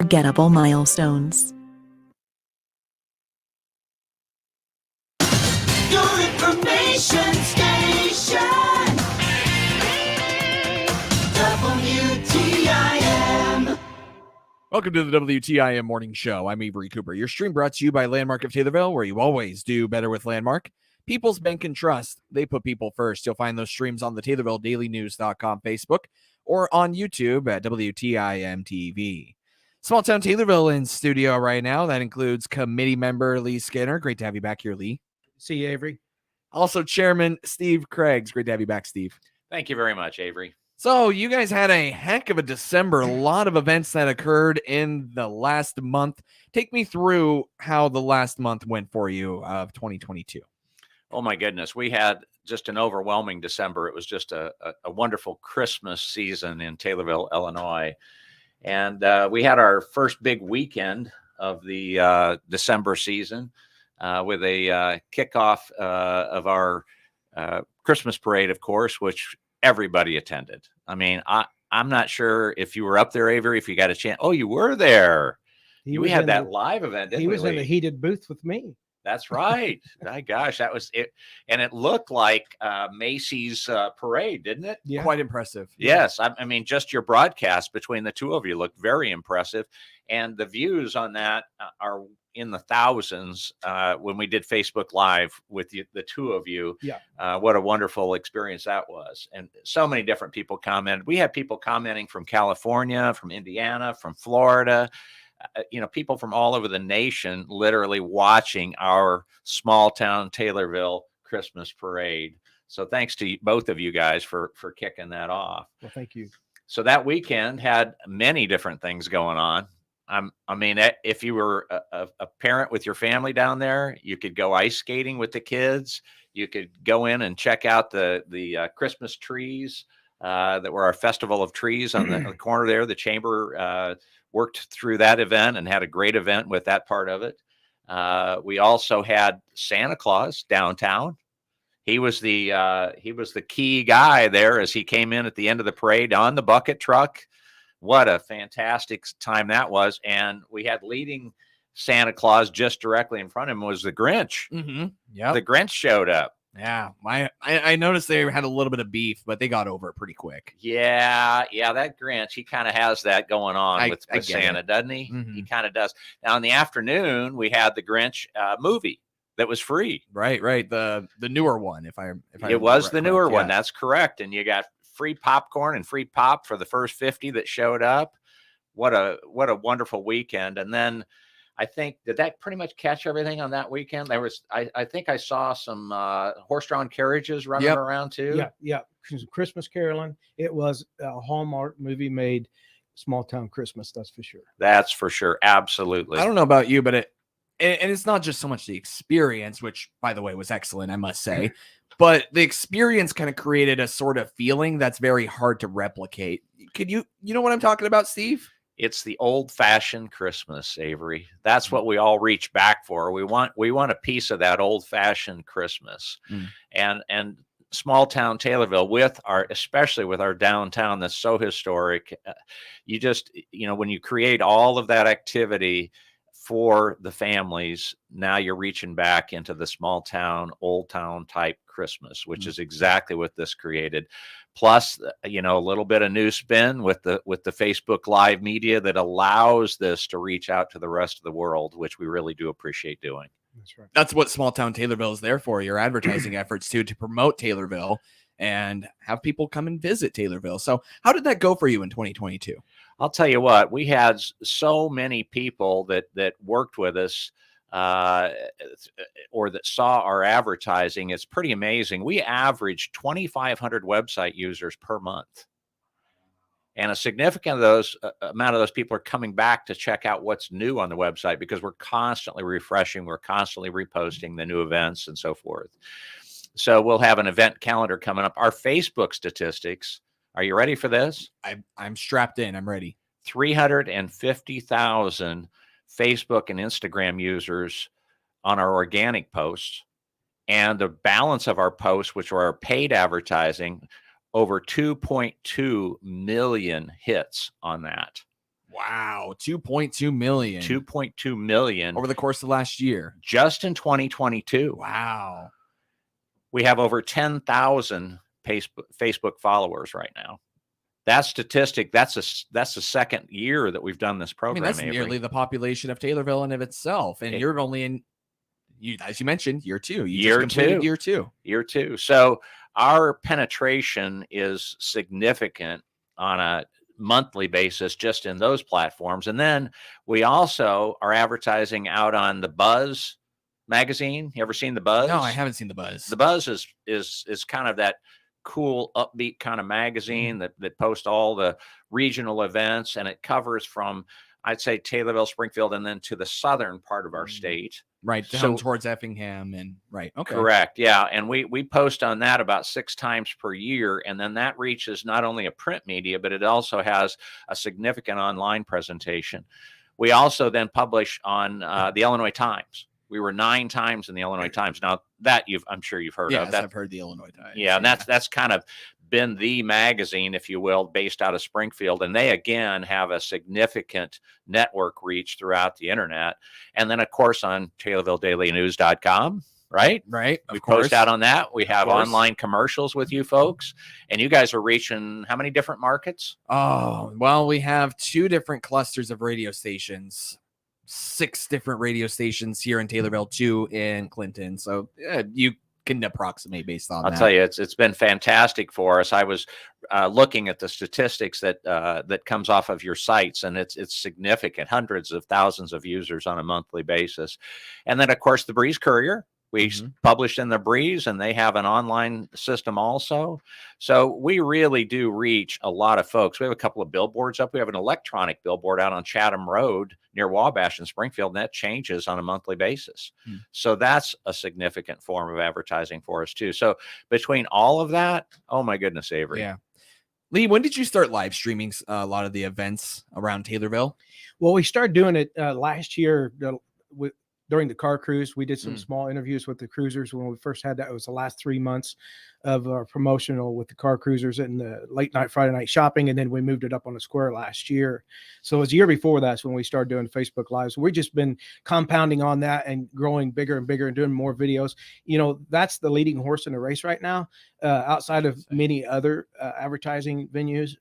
unforgettable milestones. Your information station. WTIM. Welcome to the WTIM Morning Show. I'm Avery Cooper. Your stream brought to you by Landmark of Taylorville, where you always do better with Landmark. People's Bank and Trust. They put people first. You'll find those streams on the TaylorvilleDailyNews.com Facebook or on YouTube at WTIM TV. Small Town Taylorville in studio right now. That includes committee member Lee Skinner. Great to have you back here, Lee. See you, Avery. Also, Chairman Steve Craigs. Great to have you back, Steve. Thank you very much, Avery. So you guys had a heck of a December, a lot of events that occurred in the last month. Take me through how the last month went for you of 2022. Oh, my goodness. We had just an overwhelming December. It was just a wonderful Christmas season in Taylorville, Illinois. And we had our first big weekend of the December season with a kickoff of our Christmas parade, of course, which everybody attended. I mean, I'm not sure if you were up there, Avery, if you got a chance. Oh, you were there. We had that live event, didn't we? He was in the heated booth with me. That's right. My gosh, that was it. And it looked like Macy's parade, didn't it? Yeah. Quite impressive. Yes. I mean, just your broadcast between the two of you looked very impressive. And the views on that are in the thousands when we did Facebook Live with the two of you. Yeah. What a wonderful experience that was. And so many different people commented. We had people commenting from California, from Indiana, from Florida. People from all over the nation literally watching our small town Taylorville Christmas parade. So thanks to both of you guys for kicking that off. Well, thank you. So that weekend had many different things going on. I mean, if you were a parent with your family down there, you could go ice skating with the kids. You could go in and check out the Christmas trees that were our festival of trees on the corner there. The chamber worked through that event and had a great event with that part of it. We also had Santa Claus downtown. He was the key guy there as he came in at the end of the parade on the bucket truck. What a fantastic time that was. And we had leading Santa Claus just directly in front of him was the Grinch. Mm-hmm. Yeah. The Grinch showed up. Yeah. I noticed they had a little bit of beef, but they got over it pretty quick. Yeah. That Grinch, he kind of has that going on with Santa, doesn't he? Mm-hmm. He kind of does. Now in the afternoon, we had the Grinch movie that was free. Right. The newer one, if I it was the newer one. Yeah. That's correct. And you got free popcorn and free pop for the first 50 that showed up. What a wonderful weekend. And then I think, did that pretty much catch everything on that weekend? There was, I think I saw some horse-drawn carriages running around too. Yeah. Christmas caroling. It was a Hallmark movie made small town Christmas. That's for sure. That's for sure. Absolutely. I don't know about you, but it's not just so much the experience, which by the way was excellent, I must say, but the experience kind of created a sort of feeling that's very hard to replicate. Could you know what I'm talking about, Steve? It's the old-fashioned Christmas, Avery. That's what we all reach back for. We want a piece of that old-fashioned Christmas. And small town Taylorville, especially with our downtown that's so historic, when you create all of that activity for the families, now you're reaching back into the small town, old town type Christmas, which is exactly what this created. Plus, a little bit of new spin with the Facebook Live media that allows this to reach out to the rest of the world, which we really do appreciate doing. That's right. That's what small town Taylorville is there for. Your advertising efforts to promote Taylorville and have people come and visit Taylorville. So how did that go for you in 2022? I'll tell you what, we had so many people that worked with us or that saw our advertising. It's pretty amazing. We averaged 2,500 website users per month. And a significant amount of those people are coming back to check out what's new on the website because we're constantly refreshing, we're constantly reposting the new events and so forth. So we'll have an event calendar coming up. Our Facebook statistics, are you ready for this? I'm strapped in. I'm ready. 350,000 Facebook and Instagram users on our organic posts, and the balance of our posts, which are our paid advertising, over 2.2 million hits on that. Wow, 2.2 million. 2.2 million over the course of last year. just in 2022. Wow. We have over 10,000 Facebook followers right now. That statistic, that's the second year that we've done this I mean, program. that's Avery. nearly the population of Taylorville in of itself. And you're only in, as you mentioned, year 2. You Year just completed two. year 2. Year 2. So our penetration is significant on a monthly basis just in those platforms. And then we also are advertising out on the Buzz magazine. You ever seen the Buzz? No, I haven't seen the Buzz. The Buzz is kind of that cool, upbeat kind of magazine that posts all the regional events, and it covers from, I'd say, Taylorville, Springfield, and then to the southern part of our state. Right, down towards Effingham and right. Okay. Correct. Yeah. And we post on that about 6 times per year. And then that reaches not only a print media, but it also has a significant online presentation. We also then publish on the Illinois Times. We were 9 times in the Illinois Times. Now that I'm sure you've heard of. Yes, I've heard the Illinois Times. Yeah, and that's kind of been the magazine, if you will, based out of Springfield. And they, again, have a significant network reach throughout the internet. And then, of course, on TaylorvilleDailyNews.com, right? Right. We post out on that. We have online commercials with you folks. And you guys are reaching how many different markets? Oh, well, we have 2 different clusters of radio stations. 6 different radio stations here in Taylorville, 2 in Clinton. So you can approximate based on that. I'll tell you, it's been fantastic for us. I was looking at the statistics that comes off of your sites, and it's significant. Hundreds of thousands of users on a monthly basis. And then, of course, the Breeze Courier. We published in the Breeze, and they have an online system also. So we really do reach a lot of folks. We have a couple of billboards up. We have an electronic billboard out on Chatham Road near Wabash in Springfield, and that changes on a monthly basis. So that's a significant form of advertising for us too. So between all of that, oh my goodness, Avery. Yeah. Lee, when did you start live streaming a lot of the events around Taylorville? Well, we started doing it last year during the car cruise. We did some small interviews with the cruisers when we first had that. It was the last 3 months of our promotional with the car cruisers and the late night Friday night shopping. And then we moved it up on the square last year. So it was a year before that's when we started doing Facebook Lives. We've just been compounding on that and growing bigger and bigger and doing more videos. You know, that's the leading horse in the race right now. Outside of many other advertising venues,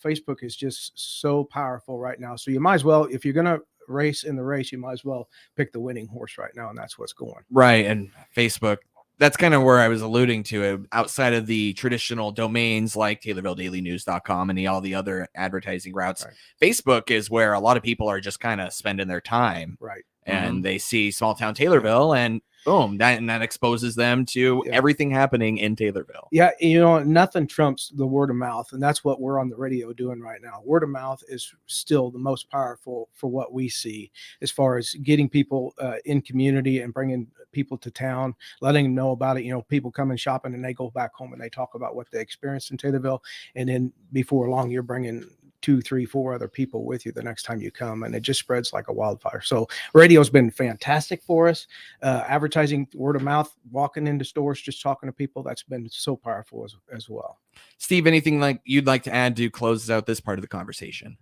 Facebook is just so powerful right now. So you might as well, if you're going to race in the race, you might as well pick the winning horse right now, and that's what's going right. And Facebook, that's kind of where I was alluding to it. Outside of the traditional domains like TaylorvilleDailyNews.com and all the other advertising routes, Facebook is where a lot of people are just kind of spending their time, right? And they see small town Taylorville, and boom, that exposes them to everything happening in Taylorville. Yeah, you know, nothing trumps the word of mouth, and that's what we're on the radio doing right now. Word of mouth is still the most powerful for what we see as far as getting people in community and bringing people to town, letting them know about it. You know, people come and shopping and they go back home and they talk about what they experienced in Taylorville, and then before long, you're bringing 2, 3, 4 other people with you the next time you come, and it just spreads like a wildfire. So radio's been fantastic for us. Advertising, word of mouth, walking into stores, just talking to people, that's been so powerful as well. Steve, anything like you'd like to add to close out this part of the conversation?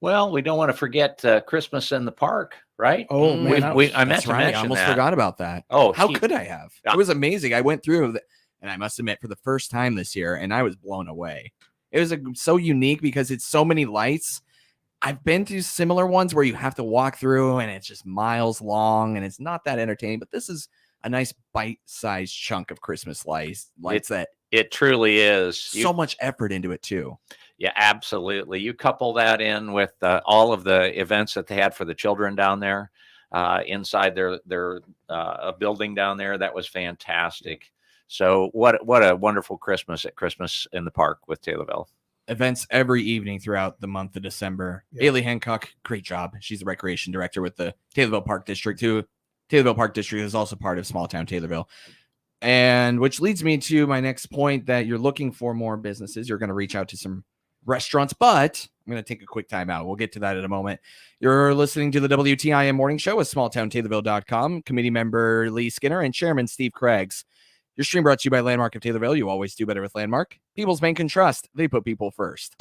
Well, we don't want to forget Christmas in the park, right? Oh man, I meant to mention I almost that. forgot about that. Oh, how could I have? It was amazing. I went through and I must admit, for the first time this year, and I was blown away. It was so unique because it's so many lights. I've been to similar ones where you have to walk through and it's just miles long and it's not that entertaining, but this is a nice bite-sized chunk of Christmas lights that it truly is. So much effort into it too. Yeah, absolutely. You couple that in with all of the events that they had for the children down there inside their building down there. That was fantastic. So what a wonderful Christmas in the park with Taylorville. Events every evening throughout the month of December. Yeah. Haley Hancock, great job. She's the recreation director with the Taylorville Park District too. Taylorville Park District is also part of small town Taylorville. And which leads me to my next point, that you're looking for more businesses. You're going to reach out to some restaurants, but I'm going to take a quick time out. We'll get to that in a moment. You're listening to the WTIM Morning Show with smalltowntaylorville.com, committee member Lee Skinner and chairman Steve Craigs. Your stream brought to you by Landmark of Taylorville. You always do better with Landmark. People's bank and trust. They put people first.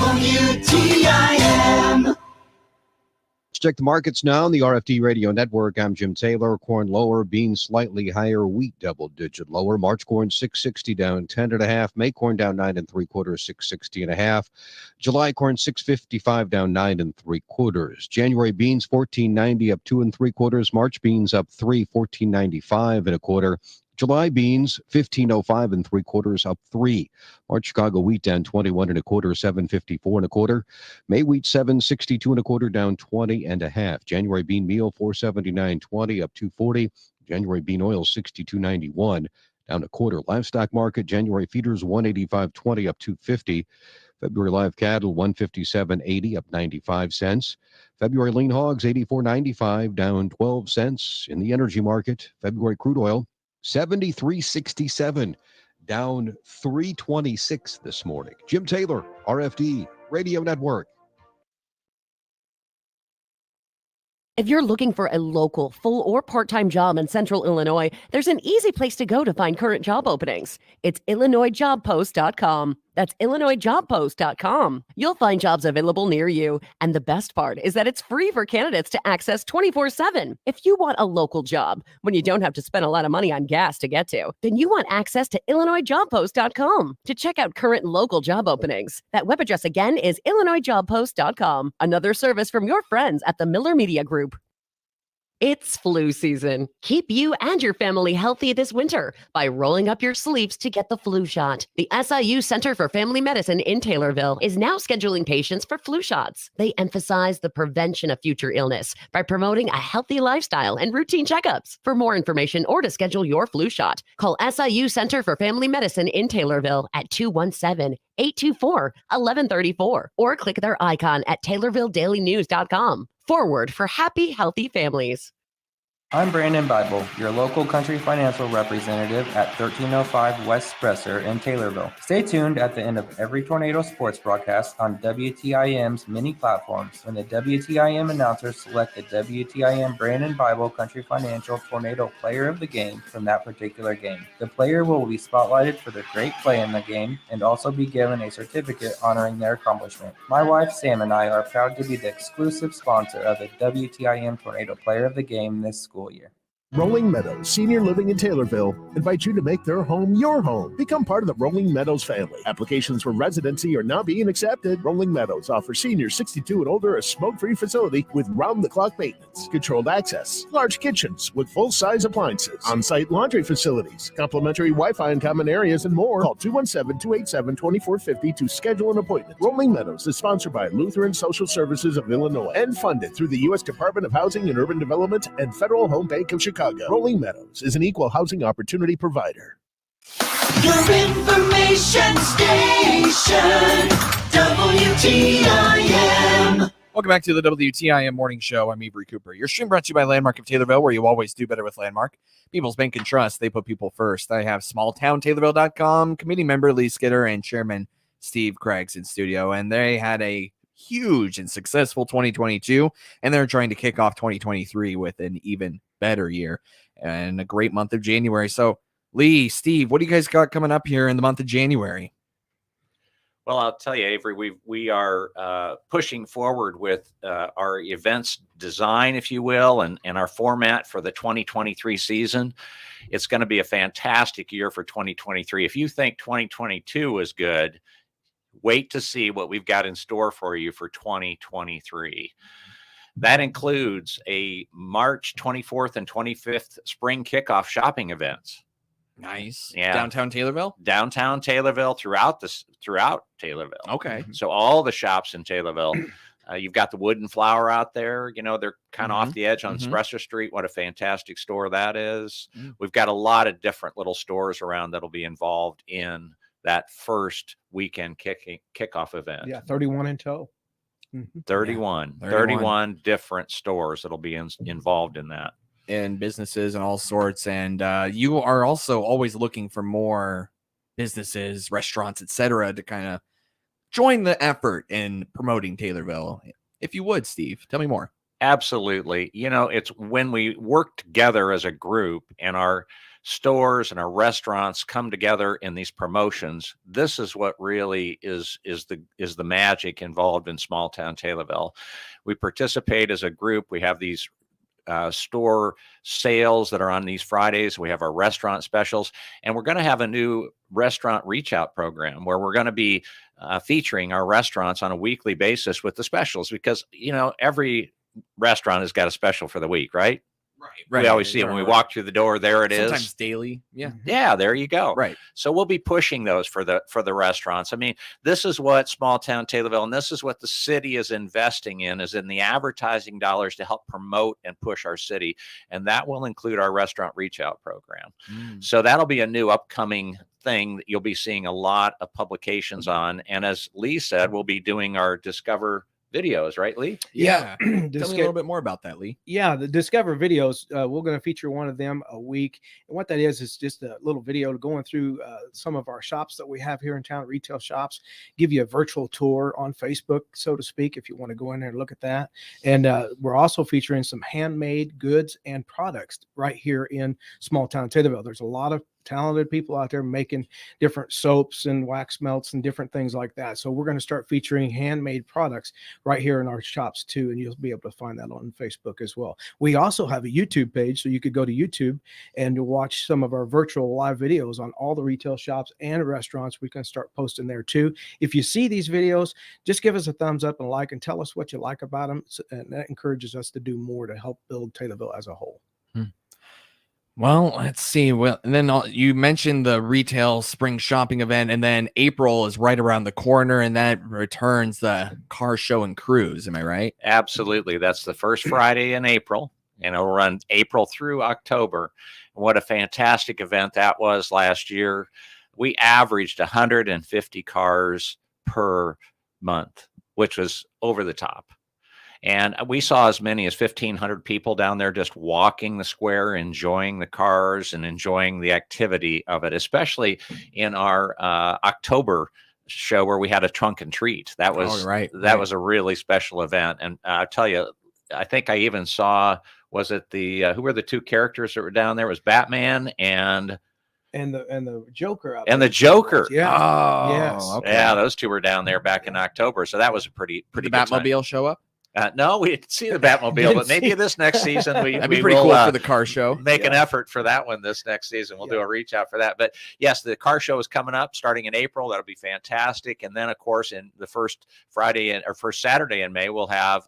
WTIM. Let's check the markets now on the RFD Radio Network. I'm Jim Taylor. Corn lower, beans slightly higher, wheat double-digit lower. March corn 660 down 10.5. May corn down 9 3/4, 660.5. July corn 655 down 9 3/4. January beans 1490 up 2 3/4. March beans up 3, 1495 1/4. July beans 1505 3/4 up 3. March Chicago wheat down 21 1/4, 754 1/4. May wheat 762 1/4 down 20.5. January bean meal 479.20 up 240. January bean oil 62.91 down 1/4. Livestock market January feeders 185.20 up 250. February live cattle 157.80 up 95 cents. February lean hogs 84.95 down 12 cents. In the energy market, February crude oil 73.67 down 326 this morning. Jim Taylor, RFD Radio Network. If you're looking for a local, full or part-time job in Central Illinois, there's an easy place to go to find current job openings. It's IllinoisJobPost.com. That's IllinoisJobPost.com. You'll find jobs available near you. And the best part is that it's free for candidates to access 24/7. If you want a local job, when you don't have to spend a lot of money on gas to get to, then you want access to IllinoisJobPost.com to check out current local job openings. That web address again is IllinoisJobPost.com. Another service from your friends at the Miller Media Group. It's flu season. Keep you and your family healthy this winter by rolling up your sleeves to get the flu shot. The SIU Center for Family Medicine in Taylorville is now scheduling patients for flu shots. They emphasize the prevention of future illness by promoting a healthy lifestyle and routine checkups. For more information or to schedule your flu shot, call SIU Center for Family Medicine in Taylorville at 217-824-1134 or click their icon at TaylorvilleDailyNews.com. Forward for happy, healthy families. I'm Brandon Bible, your local country financial representative at 1305 West Spresser in Taylorville. Stay tuned at the end of every Tornado Sports broadcast on WTIM's many platforms when the WTIM announcers select the WTIM Brandon Bible Country Financial Tornado Player of the Game from that particular game. The player will be spotlighted for their great play in the game and also be given a certificate honoring their accomplishment. My wife Sam and I are proud to be the exclusive sponsor of the WTIM Tornado Player of the Game this school year. Rolling Meadows Senior Living in Taylorville invites you to make their home your home. Become part of the Rolling Meadows family. Applications for residency are now being accepted. Rolling Meadows offers seniors 62 and older a smoke-free facility with round-the-clock maintenance, controlled access, large kitchens with full-size appliances, on-site laundry facilities, complimentary Wi-Fi in common areas, and more. Call 217-287-2450 to schedule an appointment. Rolling Meadows is sponsored by Lutheran Social Services of Illinois and funded through the U.S. Department of Housing and Urban Development and Federal Home Bank of Chicago. Rolling Meadows is an equal housing opportunity provider. Your information station, WTIM. Welcome back to the WTIM Morning Show. I'm Avery Cooper. Your stream brought to you by Landmark of Taylorville, where you always do better with Landmark. People's Bank and Trust, they put people first. I have smalltowntaylorville.com committee member Lee Skidder and chairman Steve Craigs in studio, and they had a huge and successful 2022, and they're trying to kick off 2023 with an even better year and a great month of January. So, Lee, Steve, what do you guys got coming up here in the month of January? Well, I'll tell you, Avery, we are pushing forward with our events design, if you will, and our format for the 2023 season. It's going to be a fantastic year for 2023. If you think 2022 is good, wait to see what we've got in store for you for 2023. That includes a March 24th and 25th spring kickoff shopping events. Nice. Yeah. Downtown Taylorville? Downtown Taylorville, throughout Taylorville. Okay. So all the shops in Taylorville, you've got the Wooden Flower out there. You know, they're kind of off the edge on Spresser Street. What a fantastic store that is. We've got a lot of different little stores around that'll be involved in that first weekend kickoff event. Yeah, 31 in tow. 31 different stores that'll be involved in that. And businesses and all sorts. And you are also always looking for more businesses, restaurants, etc., to kind of join the effort in promoting Taylorville. If you would, Steve, tell me more. Absolutely. You know, it's when we work together as a group and our stores and our restaurants come together in these promotions, this is what really is the magic involved in small town Taylorville. We participate as a group. We have these store sales that are on these Fridays. We have our restaurant specials, and we're going to have a new restaurant reach out program where we're going to be featuring our restaurants on a weekly basis with the specials, because every restaurant has got a special for the week, right? Right. We always see it when we walk through the door. There it is. Sometimes daily. Yeah. Yeah, there you go. Right. So we'll be pushing those for the restaurants. I mean, this is what small town Taylorville, and this is what the city is investing in, is in the advertising dollars to help promote and push our city. And that will include our restaurant reach out program. So that'll be a new upcoming thing that you'll be seeing a lot of publications on. And as Lee said, we'll be doing our Discover videos, right, Lee? Yeah. Tell me a little bit more about that, Lee. Yeah, the Discover videos, we're going to feature one of them a week. And what that is just a little video going through some of our shops that we have here in town, retail shops, give you a virtual tour on Facebook, so to speak, if you want to go in there and look at that. And we're also featuring some handmade goods and products right here in small town Taylorville. There's a lot of talented people out there making different soaps and wax melts and different things like that. So we're going to start featuring handmade products right here in our shops too, and you'll be able to find that on Facebook as well. We also have a YouTube page, so you could go to YouTube and watch some of our virtual live videos on all the retail shops and restaurants. We can start posting there too. If you see these videos, just give us a thumbs up and like, and tell us what you like about them, and that encourages us to do more to help build Taylorville as a whole. Well, let's see. Well, and then you mentioned the retail spring shopping event, and then April is right around the corner, and that returns the car show and cruise. Am I right? Absolutely. That's the first Friday in April, and it'll run April through October. What a fantastic event that was last year. We averaged 150 cars per month, which was over the top. And we saw as many as 1,500 people down there just walking the square, enjoying the cars and enjoying the activity of it, especially in our October show where we had a trunk and treat. That was was a really special event. And I'll tell you, I think I even saw, was it who were the two characters that were down there? It was Batman and the Joker. And the Joker. Yeah. Oh, yes. okay. Yeah, those two were down there back in October. So that was a pretty Did the good time. Batmobile show up? No, we didn't see the Batmobile, but maybe this next season That'd be pretty cool for the car show. Make an effort for that one this next season. We'll do a reach out for that. But yes, the car show is coming up starting in April. That'll be fantastic. And then, of course, in the first Saturday in May, we'll have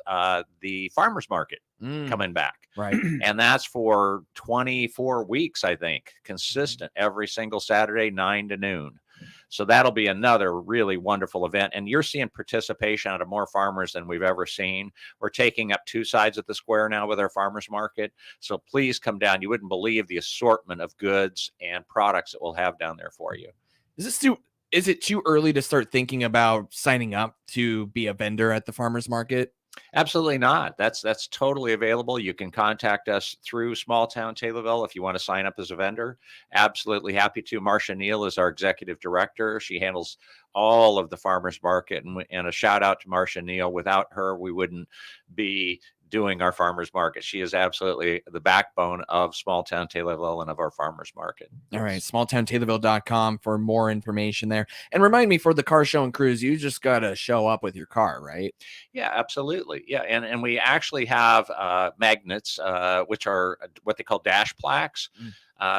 the farmers market coming back. Right. And that's for 24 weeks, I think, consistent every single Saturday, 9 to noon. So that'll be another really wonderful event. And you're seeing participation out of more farmers than we've ever seen. We're taking up two sides of the square now with our farmers market. So please come down. You wouldn't believe the assortment of goods and products that we'll have down there for you. Is it too early to start thinking about signing up to be a vendor at the farmers market? Absolutely not. That's totally available. You can contact us through Small Town Taylorville if you want to sign up as a vendor. Absolutely happy to. Marcia Neal is our executive director. She handles all of the farmers market, and a shout out to Marcia Neal. Without her, we wouldn't be doing our farmers market. She is absolutely the backbone of Small Town Taylorville and of our farmers market. All right. smalltowntaylorville.com for more information there. And remind me, for the car show and cruise, you just got to show up with your car, right? Yeah, absolutely. Yeah. And we actually have magnets, which are what they call dash plaques.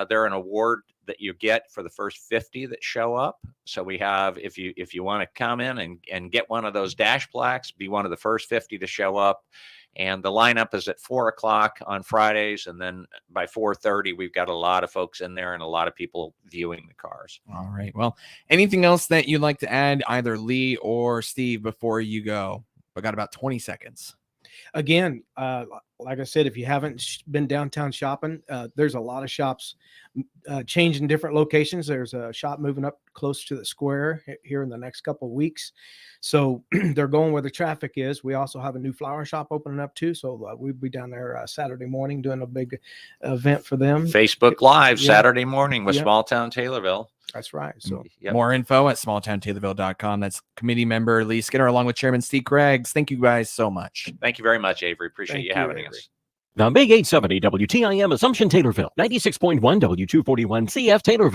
They're an award that you get for the first 50 that show up. So we have, if you want to come in and get one of those dash plaques, be one of the first 50 to show up. And the lineup is at 4:00 on Fridays. And then by 4:30, we've got a lot of folks in there and a lot of people viewing the cars. All right. Well, anything else that you'd like to add, either Lee or Steve, before you go? I got about 20 seconds. Again, like I said, if you haven't been downtown shopping, there's a lot of shops changing different locations. There's a shop moving up close to the square here in the next couple of weeks. So they're going where the traffic is. We also have a new flower shop opening up too. So we'll be down there Saturday morning doing a big event for them. Facebook Live Saturday morning with Small Town Taylorville. That's right. So more info at smalltowntaylorville.com. That's committee member Lee Skinner along with Chairman Steve Craigs. Thank you guys so much. Thank you very much, Avery. Appreciate you having us. The Big 870 WTIM Assumption Taylorville, 96.1 W241 CF Taylorville.